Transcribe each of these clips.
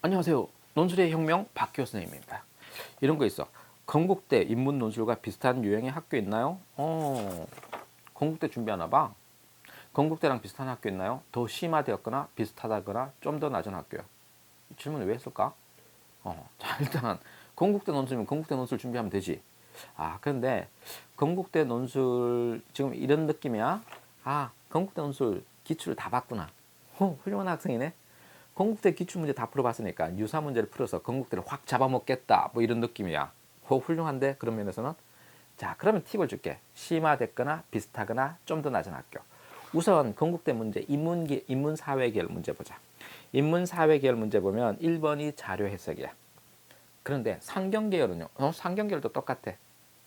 안녕하세요. 논술의 혁명 박기호 선생님입니다. 이런 거 있어. 건국대 인문 논술과 비슷한 유형의 학교 있나요? 건국대 준비하나 봐. 건국대랑 비슷한 학교 있나요? 더 심화되었거나 비슷하다거나 좀 더 낮은 학교요. 이 질문을 왜 했을까? 자, 일단 건국대 논술이면 건국대 논술 준비하면 되지. 그런데 건국대 논술 지금 이런 느낌이야. 건국대 논술 기출을 다 봤구나. 훌륭한 학생이네. 건국대 기출문제 다 풀어봤으니까 유사 문제를 풀어서 건국대를 확 잡아먹겠다 뭐 이런 느낌이야. 훌륭한데 그런 면에서는. 자, 그러면 팁을 줄게. 심화됐거나 비슷하거나 좀 더 낮은 학교. 우선 건국대 문제 인문사회계열 문제 보자. 인문사회계열 문제 보면 1번이 자료 해석이야. 그런데 상경계열은요. 상경계열도 똑같아.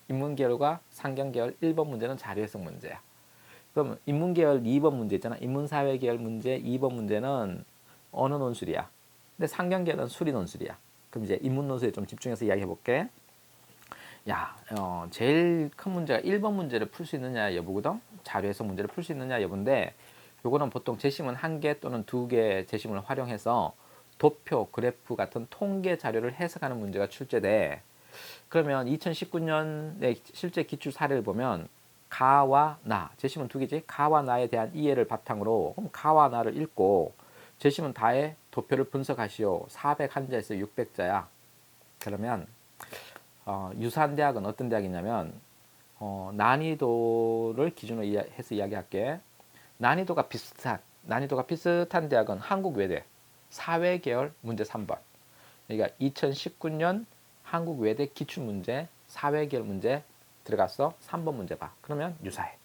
인문계열과 상경계열 1번 문제는 자료 해석 문제야. 그럼 인문계열 2번 문제 있잖아. 인문사회계열 문제 2번 문제는 언어 논술이야. 근데 상경계열은 수리 논술이야. 그럼 이제 인문 논술에 좀 집중해서 이야기해 볼게. 제일 큰 문제가 1번 문제를 풀 수 있느냐 여부거든. 자료 해석 문제를 풀 수 있느냐 여부인데, 요거는 보통 제시문 1개 또는 2개 제시문을 활용해서 도표, 그래프 같은 통계 자료를 해석하는 문제가 출제돼. 그러면 2019년의 실제 기출 사례를 보면 가와 나, 제시문 2개지. 가와 나에 대한 이해를 바탕으로 그럼 가와 나를 읽고 제시문 다의 도표를 분석하시오. 401자에서 600자야. 그러면 유사한 대학은 어떤 대학이냐면 난이도를 기준으로 해서 이야기할게. 난이도가 비슷한 대학은 한국외대 사회계열 문제 3번. 그러니까 2019년 한국외대 기출문제 사회계열 문제 들어갔어. 3번 문제 봐. 그러면 유사해.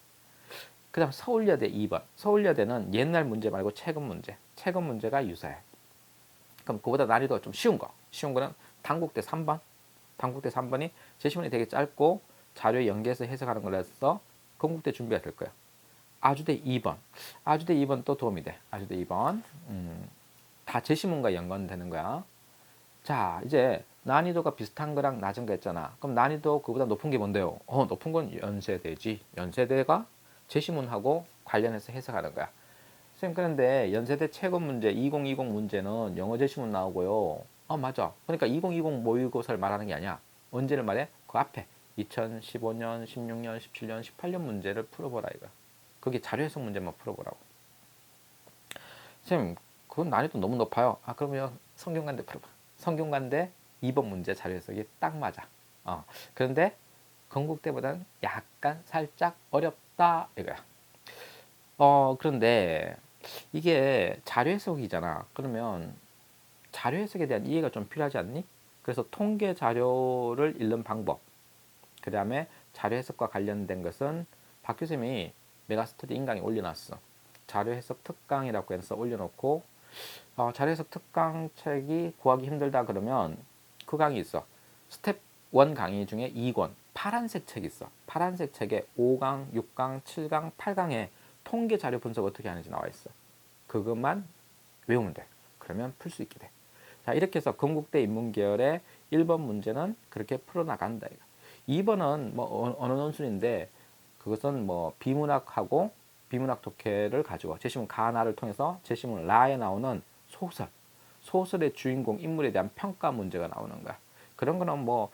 그 다음 서울여대 2번. 서울여대는 옛날 문제 말고 최근 문제. 최근 문제가 유사해. 그럼 그보다 난이도가 좀 쉬운 거. 쉬운 거는 단국대 3번. 단국대 3번이 제시문이 되게 짧고 자료에 연계해서 해석하는 걸로서 건국대 준비가 될 거야. 아주대 2번. 아주대 2번 또 도움이 돼. 아주대 2번. 다 제시문과 연관되는 거야. 자, 이제 난이도가 비슷한 거랑 낮은 거 했잖아. 그럼 난이도 그보다 높은 게 뭔데요? 높은 건 연세대지. 연세대가 제시문하고 관련해서 해석하는 거야. 선생님, 그런데 연세대 최고 문제 2020 문제는 영어 제시문 나오고요. 맞아. 그러니까 2020 모의고사를 말하는 게 아니야. 언제를 말해? 그 앞에 2015년, 16년, 17년, 18년 문제를 풀어보라 이거야. 그게 자료 해석 문제만 풀어보라고. 선생님, 그건 난이도 너무 높아요. 그러면 성균관대 풀어봐. 성균관대 2번 문제 자료 해석이 딱 맞아. 그런데 건국대보다는 약간 살짝 어렵다 이거야. 그런데 이게 자료 해석이잖아. 그러면 자료 해석에 대한 이해가 좀 필요하지 않니? 그래서 통계 자료를 읽는 방법, 그 다음에 자료 해석과 관련된 것은 박 교수님이 메가스터디 인강에 올려놨어. 자료 해석 특강이라고 해서 올려놓고, 자료 해석 특강 책이 구하기 힘들다 그러면 그 강의 있어. 스텝 1 강의 중에 2권 파란색 책 있어. 파란색 책에 5강, 6강, 7강, 8강에 통계 자료 분석 어떻게 하는지 나와 있어. 그것만 외우면 돼. 그러면 풀 수 있게 돼. 자, 이렇게 해서 건국대 인문계열의 1번 문제는 그렇게 풀어나간다. 2번은 뭐 언어 논술인데 그것은 뭐 비문학하고 비문학 독해를 가지고 제시문 가나를 통해서 제시문 라에 나오는 소설의 주인공 인물에 대한 평가 문제가 나오는 거야. 그런 거는 뭐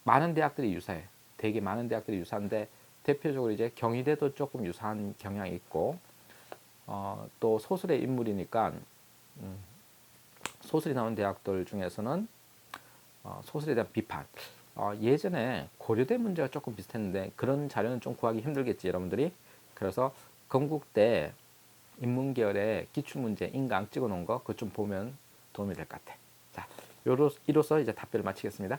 많은 대학들이 유사해. 되게 많은 대학들이 유사한데 대표적으로 이제 경희대도 조금 유사한 경향이 있고, 또 소설의 인물이니까 소설이 나온 대학들 중에서는 소설에 대한 비판. 예전에 고려대 문제가 조금 비슷했는데 그런 자료는 좀 구하기 힘들겠지 여러분들이. 그래서 건국대 인문계열의 기출문제 인강 찍어 놓은 거 그거 좀 보면 도움이 될 것 같아. 자, 이로써 이제 답변을 마치겠습니다.